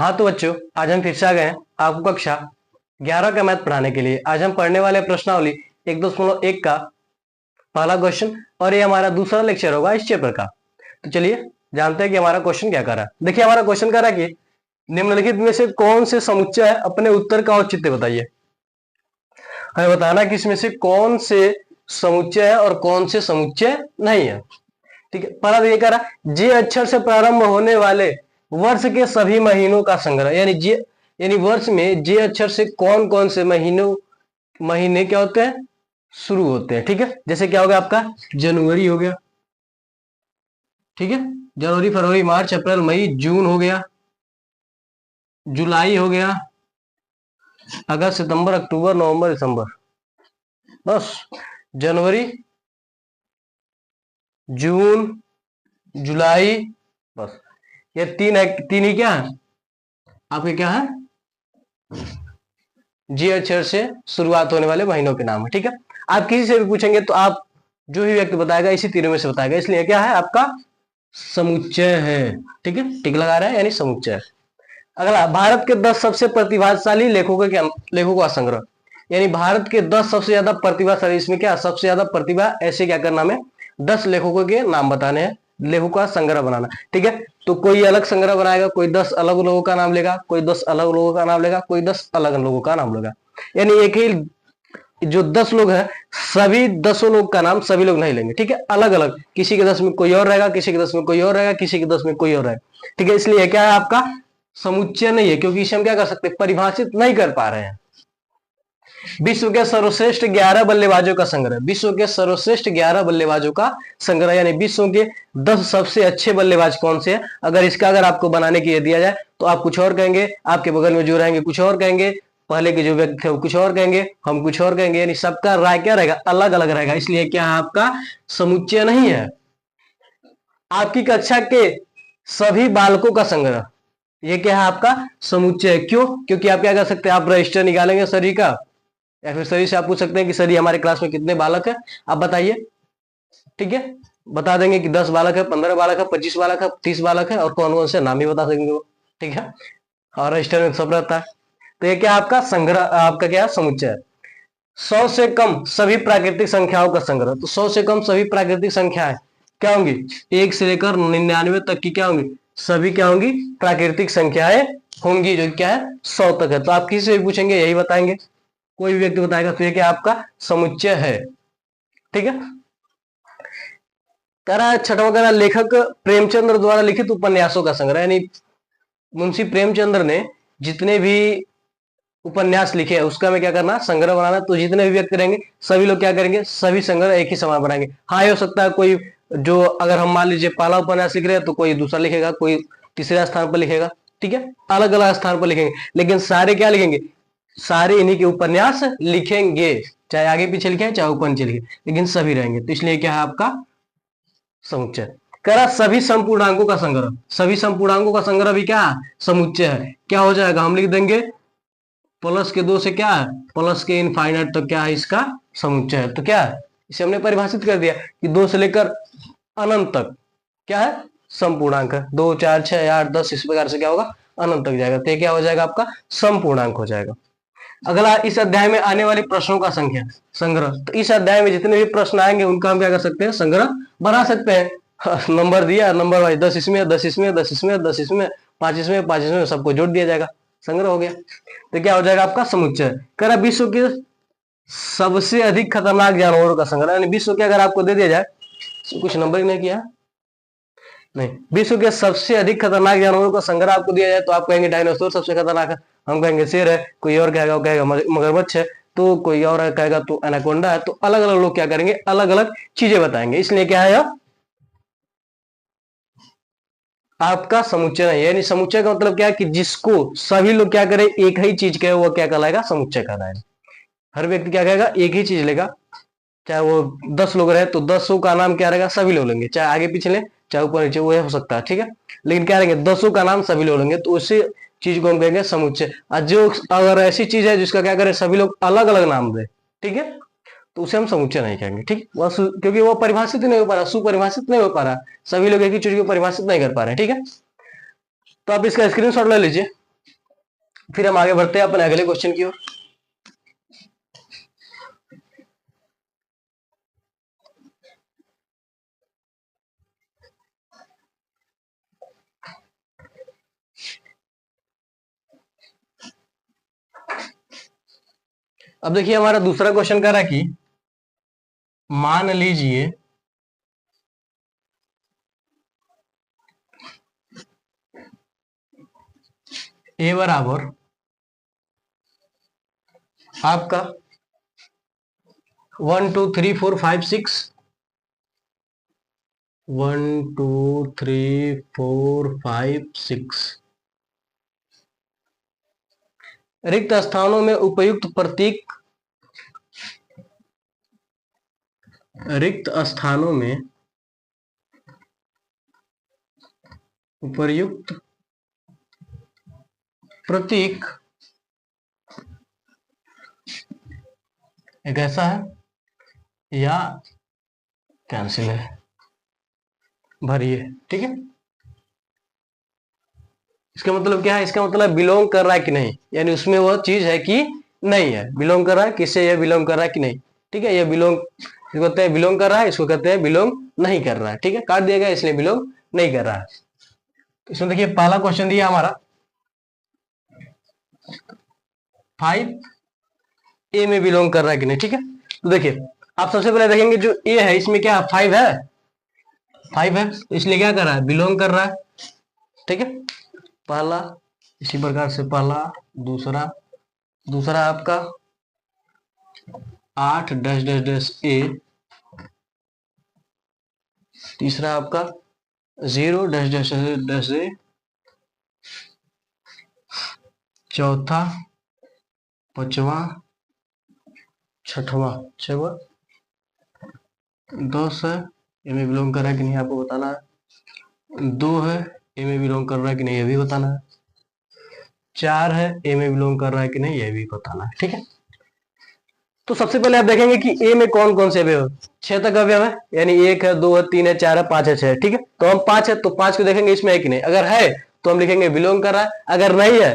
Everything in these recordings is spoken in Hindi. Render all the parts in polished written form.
हाँ तो बच्चों, आज हम फिर से आ गए हैं आपको कक्षा 11 का मैथ पढ़ाने के लिए। आज हम पढ़ने वाले प्रश्नावली 1.1 का पहला क्वेश्चन और ये हमारा दूसरा लेक्चर होगा इस चैप्टर का। तो चलिए जानते हैं कि हमारा क्वेश्चन क्या कर रहा है। देखिए हमारा क्वेश्चन कर रहा है कि निम्नलिखित में से कौन से समुच्चय है, अपने उत्तर का औचित्य बताइए। हमें बताना कि इसमें से कौन से समुच्चय है और कौन से समुच्चय नहीं है। ठीक है, पहला ये कह रहा जे अक्षर से प्रारंभ होने वाले वर्ष के सभी महीनों का संग्रह, यानी वर्ष में जे अक्षर से कौन कौन से महीने क्या होते हैं, शुरू होते हैं। ठीक है, जैसे क्या हो गया आपका जनवरी हो गया, ठीक है, जनवरी फरवरी मार्च अप्रैल मई जून हो गया, जुलाई हो गया, अगस्त सितंबर अक्टूबर नवंबर दिसंबर, बस जनवरी जून जुलाई, बस ये तीन है। तीन ही क्या है आपके, क्या है, जी अक्षर से शुरुआत होने वाले महीनों के नाम है। ठीक है, आप किसी से भी पूछेंगे तो आप जो भी व्यक्ति बताएगा इसी तीनों में से बताएगा, इसलिए क्या है आपका समुच्चय है। ठीक है, टिक लगा रहा है यानी समुच्चय। अगला, भारत के 10 सबसे प्रतिभाशाली लेखकों का संग्रह, यानी भारत के 10 सबसे ज्यादा प्रतिभाशाली, इसमें क्या सबसे ज्यादा प्रतिभा, ऐसे क्या करना है 10 लेखकों के नाम बताने हैं, लेखों का संग्रह बनाना। ठीक है, तो कोई अलग संग्रह बनाएगा, कोई 10 अलग लोगों का नाम लेगा, कोई 10 अलग लोगों का नाम लेगा, कोई 10 अलग लोगों का नाम लेगा। यानी एक ही जो 10 लोग हैं सभी 10 लोग का नाम सभी लोग नहीं लेंगे। ठीक है, अलग अलग, किसी के 10 में कोई और रहेगा, किसी के 10 में कोई और रहेगा, किसी के 10 में कोई और रहेगा। ठीक है, इसलिए क्या है आपका समुच्चय नहीं है, क्योंकि इसे हम क्या कर सकते हैं, परिभाषित नहीं कर पा रहे हैं। विश्व के सर्वश्रेष्ठ 11 बल्लेबाजों का संग्रह, विश्व के सर्वश्रेष्ठ 11 बल्लेबाजों का संग्रह, यानी विश्व के 10 सबसे अच्छे बल्लेबाज कौन से हैं। अगर आपको बनाने के लिए दिया जाए तो आप कुछ और कहेंगे, आपके बगल में जो रहेंगे कुछ और कहेंगे, पहले के जो व्यक्ति थे वो कुछ और कहेंगे, हम कुछ और कहेंगे, यानी सबका राय क्या रहेगा, अलग अलग रहेगा। इसलिए क्या है आपका समुच्चय नहीं है। आपकी कक्षा के सभी बालकों का संग्रह, ये क्या है आपका समुच्चय। क्यों? क्योंकि आप क्या कर सकते हैं, आप रजिस्टर निकालेंगे सभी का, या फिर सभी से आप पूछ सकते हैं कि सर हमारे क्लास में कितने बालक है, आप बताइए। ठीक है, बता देंगे कि 10 बालक है, 15 बालक है, 25 बालक है, 30 बालक है, और कौन कौन से नाम ही बता सकेंगे वो। ठीक है, और रजिस्टर में सब रहता है। तो ये क्या आपका संग्रह, आपका क्या समुच्चय है। 100 से कम सभी प्राकृतिक संख्याओं का संग्रह, तो 100 से कम सभी प्राकृतिक संख्याएं क्या होंगी, 1 से लेकर 99 तक की क्या होंगी, सभी क्या होंगी प्राकृतिक संख्याएं होंगी, जो क्या है 100 तक है। तो आप किसी से भी पूछेंगे यही बताएंगे, कोई भी व्यक्ति बताएगा तो ये क्या आपका समुच्चय है। ठीक है, कह रहा है छठवां, लेखक प्रेमचंद्र द्वारा लिखित उपन्यासों का संग्रह, यानी मुंशी प्रेमचंद्र ने जितने भी उपन्यास लिखे हैं उसका में क्या करना, संग्रह बनाना। तो जितने भी व्यक्ति रहेंगे सभी लोग क्या करेंगे, सभी संग्रह एक ही समय बनाएंगे। हाँ, ये हो सकता है कोई जो, अगर हम मान लीजिए पहला उपन्यास लिख रहे हैं तो कोई दूसरा लिखेगा, कोई तीसरा स्थान पर लिखेगा। ठीक है, अलग अलग स्थान पर लिखेंगे, लेकिन सारे क्या लिखेंगे, सारे इन्हीं के उपन्यास लिखेंगे, चाहे आगे पीछे लिखे चाहे ऊपर नीचे लिखे, लेकिन सभी रहेंगे। तो इसलिए क्या है आपका समुच्चय। करा सभी संपूर्णांकों का संग्रह, सभी संपूर्णांकों का संग्रह भी क्या समुच्चय है। क्या हो जाएगा, हम लिख देंगे प्लस के 2 से क्या है, प्लस के इनफाइनाइट, तो क्या है इसका समुच्चय है। तो क्या है, इसे हमने परिभाषित कर दिया कि 2 से लेकर अनंत तक क्या है संपूर्णांक है। 2 4 6 8 10 इस प्रकार से क्या होगा अनंत तक जाएगा, तो क्या हो जाएगा आपका संपूर्णांक हो जाएगा। अगला, इस अध्याय में आने वाले प्रश्नों का संख्या संग्रह, तो इस अध्याय में जितने भी प्रश्न आएंगे उनका हम क्या कर सकते हैं, संग्रह बना सकते हैं। नंबर दिया, नंबर वाइज 10 इसमें 10 इसमें 10 इसमें 10 इसमें 5 इसमें 5 इसमें, सबको जोड़ दिया जाएगा, संग्रह हो गया। तो क्या हो जाएगा आपका समुच्चय। कह विश्व के सबसे अधिक खतरनाक जानवरों का संग्रह, यानी विश्व के अगर आपको दे दिया जाए, कुछ नंबर नहीं किया नहीं, विश्व के सबसे अधिक खतरनाक जानवरों का संग्रह आपको दिया जाए तो आप कहेंगे डायनासोर सबसे खतरनाक है, हम कहेंगे शेर है, कोई और कहेगा वो कहेगा मगरमच्छ है, तो कोई और कहेगा तो एनाकोंडा है। तो अलग अलग लोग क्या करेंगे, अलग अलग चीजें बताएंगे। इसलिए क्या है आपका समुच्चय नहीं है। यानी समुच्चय का मतलब क्या है कि जिसको सभी लोग क्या करें, एक ही चीज कहे, वो क्या कहलाएगा, समुच्चय कहलाएगा। हर व्यक्ति क्या कहेगा, एक ही चीज लेगा, चाहे वो 10 लोग रहे तो 10 का नाम क्या रहेगा, सभी लोग लेंगे, चाहे आगे पीछे ले चाहे ऊपर नीचे, वो हो सकता है। ठीक है, लेकिन क्या रहेंगे 10 का नाम सभी लोग लेंगे, तो उसी चीज को हम कहेंगे समुच्चय। और जो अगर ऐसी चीज है जिसका क्या करें सभी लोग अलग अलग नाम दे, ठीक है, तो उसे हम समुच्चय नहीं कहेंगे। ठीक, क्योंकि वो परिभाषित नहीं हो पा रहा, सुपरिभाषित नहीं हो पा रहा, सभी लोग एक ही चीज को परिभाषित नहीं कर पा रहे। ठीक है, तो आप इसका स्क्रीनशॉट ले लीजिए। फिर हम आगे बढ़ते हैं अपने अगले क्वेश्चन की ओर। अब देखिए हमारा दूसरा क्वेश्चन कह रहा है कि मान लीजिए ए बराबर आपका 1 2 3 4 5 6 1 2 3 4 5 6 रिक्त स्थानों में उपयुक्त प्रतीक, रिक्त स्थानों में उपयुक्त प्रतीक एक ऐसा है या कैंसिल है, भरिए। ठीक है, इसका मतलब क्या है? इसका मतलब बिलोंग कर रहा है कि नहीं, यानी उसमें वो चीज है कि नहीं है। बिलोंग कर रहा है, किससे ये बिलोंग कर रहा है कि नहीं। ठीक है, ये बिलोंग, इसको कहते हैं बिलोंग कर रहा है, इसको कहते हैं बिलोंग नहीं कर रहा है। ठीक है, काट दिया गया इसलिए बिलोंग नहीं कर रहा है। तो इसमें देखिए पहला क्वेश्चन दिया हमारा 5 ए में बिलोंग कर रहा है कि नहीं। ठीक है, तो देखिए आप सबसे पहले देखेंगे जो ए है इसमें क्या 5 है, 5 है, तो इसलिए क्या कर रहा है? बिलोंग कर रहा है। ठीक है, पहला, इसी प्रकार से पहला, दूसरा, दूसरा आपका 8 डैश डैश डैश ए, तीसरा आपका 0 डैश डैश डैश ए, चौथा, पांचवा, छठवा, 10 है, ए में बिलोंग कर रहा है कि नहीं आपको बताना है। 2 है, ए में बिलोंग कर रहा है कि नहीं ये भी बताना है। 4 है, ए में बिलोंग कर रहा है कि नहीं ये भी बताना है। ठीक है, तो सबसे पहले आप देखेंगे कि ए में कौन कौन से अवयव, 6 तक अवयव है, यानी 1 है, 2 है, 3 है, 4 है, 5 है, 6 है। ठीक है, तो हम 5 है तो 5 को देखेंगे इसमें है कि नहीं, अगर है तो हम लिखेंगे बिलोंग कर रहा है, अगर नहीं है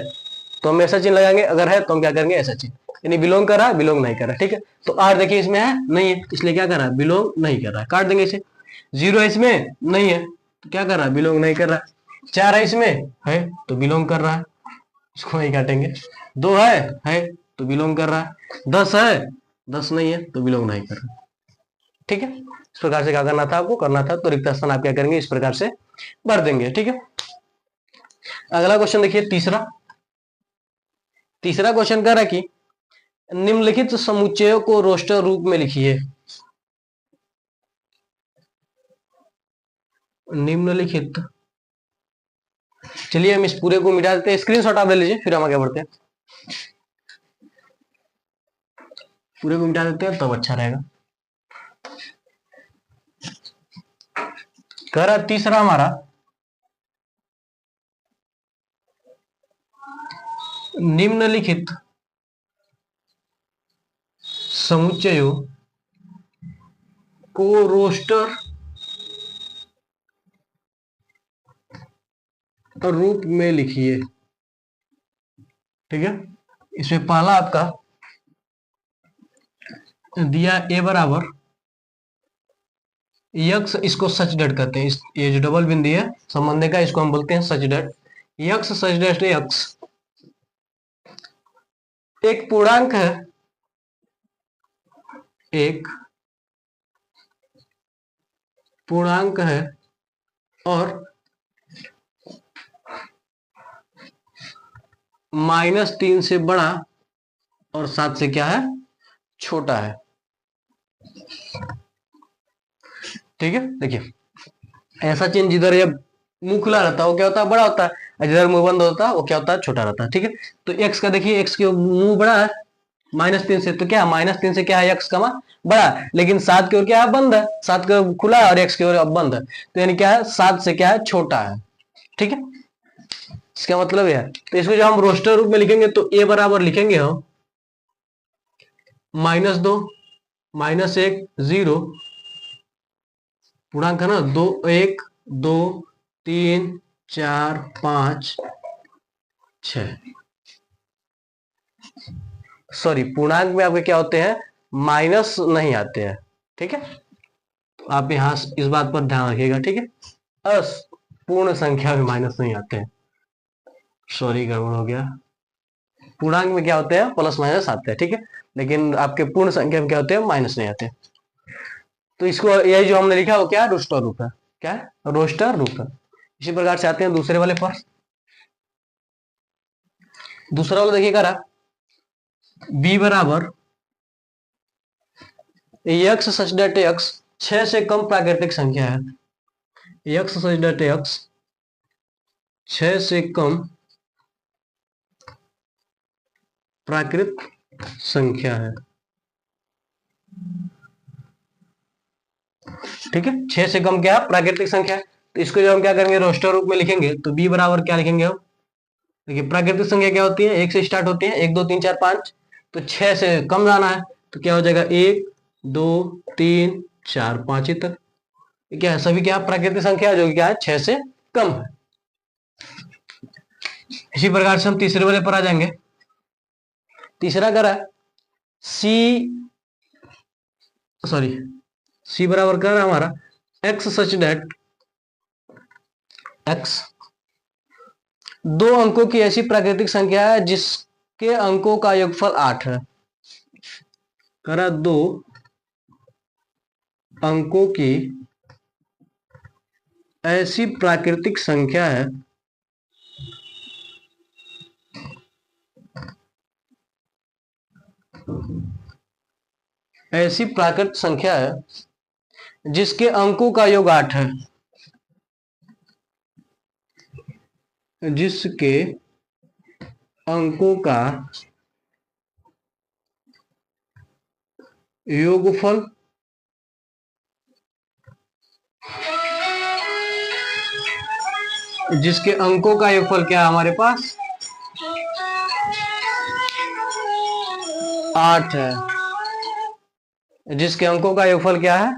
तो हम ऐसा चिन्ह लगाएंगे, अगर है तो हम क्या करेंगे ऐसा चिन्ह, यानी बिलोंग कर रहा है, बिलोंग नहीं कर रहा है। ठीक है, तो 8 देखिए इसमें है नहीं है, इसलिए क्या कर रहा है? बिलोंग नहीं कर रहा है, काट देंगे इसे। 0 है इसमें नहीं है, तो क्या कर रहा है? बिलोंग नहीं कर रहा है। 4 है इसमें है तो बिलोंग कर रहा है, इसको नहीं काटेंगे। 2 है तो बिलोंग कर रहा है। 10 है, 10 नहीं है तो बिलोंग नहीं कर रहा। ठीक है, इस प्रकार से क्या करना था आपको करना था, तो रिक्त स्थान आप क्या करेंगे इस प्रकार से भर देंगे। ठीक है, अगला क्वेश्चन देखिए तीसरा, तीसरा क्वेश्चन कह रहा है कि निम्नलिखित समुच्चयों को रोस्टर रूप में लिखिए। निम्नलिखित, चलिए हम इस पूरे को मिटा देते हैं, स्क्रीनशॉट आप ले लीजिए, फिर हम आगे बढ़ते हैं। पूरे को मिटा देते हैं तब अच्छा रहेगा। कह रहा तीसरा हमारा निम्नलिखित समुच्चयों को रोस्टर रूप में लिखिए। ठीक है, इसमें पहला आपका दिया ए बराबर यक्स, इसको सच डट कहते हैं, ये जो डबल बिंदु है संबंध का इसको हम बोलते हैं सच डट। यक्स सच डट यक्स एक पूर्णांक है, एक पूर्णांक है और -3 से बड़ा और 7 से क्या है छोटा है। ठीक है, देखिए ऐसा चिन्ह जिधर ये मुंह खुला रहता है वो क्या होता है? बड़ा होता है, और जिधर मुंह बंद होता है वो क्या होता है? छोटा रहता है। ठीक है, तो एक्स का देखिए, एक्स के मुंह बड़ा है -3 से, तो क्या -3 से क्या है? एक्स का मान बड़ा, लेकिन 7 की ओर क्या है? बंद है, 7 का खुला है और एक्स की ओर अब बंद है, तो यानी क्या है? 7 से क्या है? छोटा है। ठीक है, इसका मतलब है, तो इसको जब हम रोस्टर रूप में लिखेंगे तो ए बराबर लिखेंगे हम -2 -1 0, पूर्णांक है ना, 2 1 2 3 4 5 6। सॉरी, पूर्णांक में आपके क्या होते हैं, माइनस नहीं आते हैं। ठीक है, तो आप यहाँ इस बात पर ध्यान रखिएगा। ठीक है, पूर्ण संख्या में माइनस नहीं आते हैं। सॉरी, गड़बड़ हो गया। पूर्णांक में क्या होते हैं, प्लस माइनस आते हैं। ठीक है, लेकिन आपके पूर्ण संख्या में क्या होते हैं, माइनस नहीं आते। तो इसको, यही जो हमने लिखा वो क्या है, रोस्टर रूप है। क्या है, रोस्टर रूप है। इसी प्रकार से आते हैं दूसरे वाले पर। दूसरा वाला देखिए करा, b बराबर x सच डेट x 6 से कम प्राकृतिक संख्या है। x सच डेट x 6 से कम प्राकृत संख्या है। ठीक है, 6 से कम क्या है, प्राकृतिक संख्या है। तो इसको जब हम क्या करेंगे, रोस्टर रूप में लिखेंगे, तो b बराबर क्या लिखेंगे हम, देखिए प्राकृतिक संख्या क्या होती है, 1 से स्टार्ट होती है, 1 2 3 4 5। तो 6 से कम जाना है, तो क्या हो जाएगा, 1 2 3 4 5 तक। क्या है, सभी क्या प्राकृतिक संख्या जो कि क्या है, 6 से कम है। इसी प्रकार से हम तीसरे वाले पर आ जाएंगे। तीसरा करा सी बराबर कर हमारा x सच डेट x 2 अंकों की ऐसी प्राकृतिक संख्या है जिसके अंकों का योगफल 8 है। करा 2 अंकों की ऐसी प्राकृतिक संख्या है जिसके अंकों का योग 8 है। जिसके अंकों का योगफल क्या है हमारे पास, 8 है। जिसके अंकों का योगफल क्या है,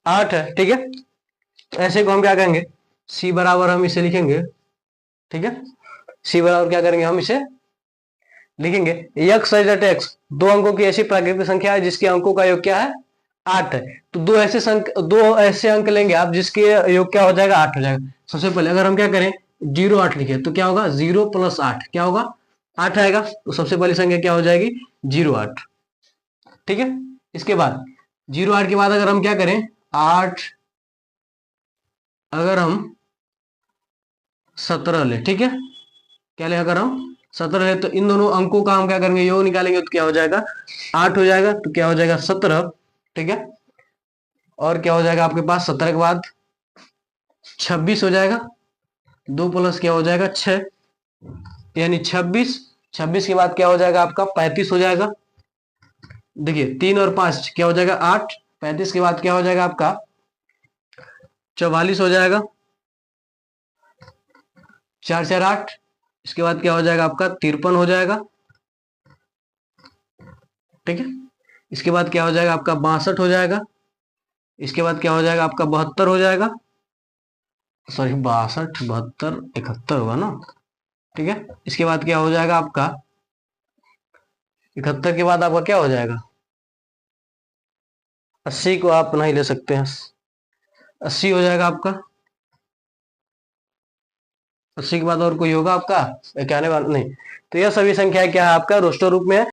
8 है। ठीक है, ऐसे को हम क्या करेंगे, c बराबर हम इसे लिखेंगे। ठीक है, c बराबर क्या करेंगे, हम इसे लिखेंगे x डेट x 2 अंकों की ऐसी प्राकृतिक संख्या है जिसके अंकों का योग क्या है, 8 है। तो दो ऐसे अंक लेंगे आप जिसके योग क्या हो जाएगा, 8 हो जाएगा। सबसे पहले अगर हम क्या करें, 0 8 लिखे तो क्या होगा, 0 + 8 क्या होगा, 8 आएगा। तो सबसे पहली संख्या क्या हो जाएगी, 0 8। ठीक है, इसके बाद 0 8 के बाद अगर हम क्या करें, 8 अगर हम 17 ले, ठीक है, क्या ले, अगर हम 17 ले तो इन दोनों अंकों का हम क्या करेंगे, योग निकालेंगे, तो क्या हो जाएगा, 8 हो जाएगा। तो क्या हो जाएगा, 17। ठीक है, और क्या हो जाएगा आपके पास, 17 के बाद 26 हो जाएगा। 2 प्लस क्या हो जाएगा, 6, यानी 26। 26 के बाद क्या हो जाएगा आपका, 35 हो जाएगा। देखिए 3 और 5 क्या हो जाएगा, 8। 35 के बाद क्या हो जाएगा आपका, 44 हो जाएगा। 4 4 8। इसके बाद क्या हो जाएगा आपका, 53 हो जाएगा। ठीक है, इसके बाद क्या हो जाएगा आपका, 62 हो जाएगा। इसके बाद क्या हो जाएगा आपका, 72 हो जाएगा। सॉरी, 62 72 71 होगा ना। ठीक है, इसके बाद क्या हो जाएगा आपका, 71 के बाद आपका क्या हो जाएगा, 80 को आप नहीं ले सकते हैं, 80 हो जाएगा आपका। 80 के बाद और कोई होगा आपका, 91 नहीं। तो यह सभी संख्या क्या है आपका, रोस्टर रूप में है।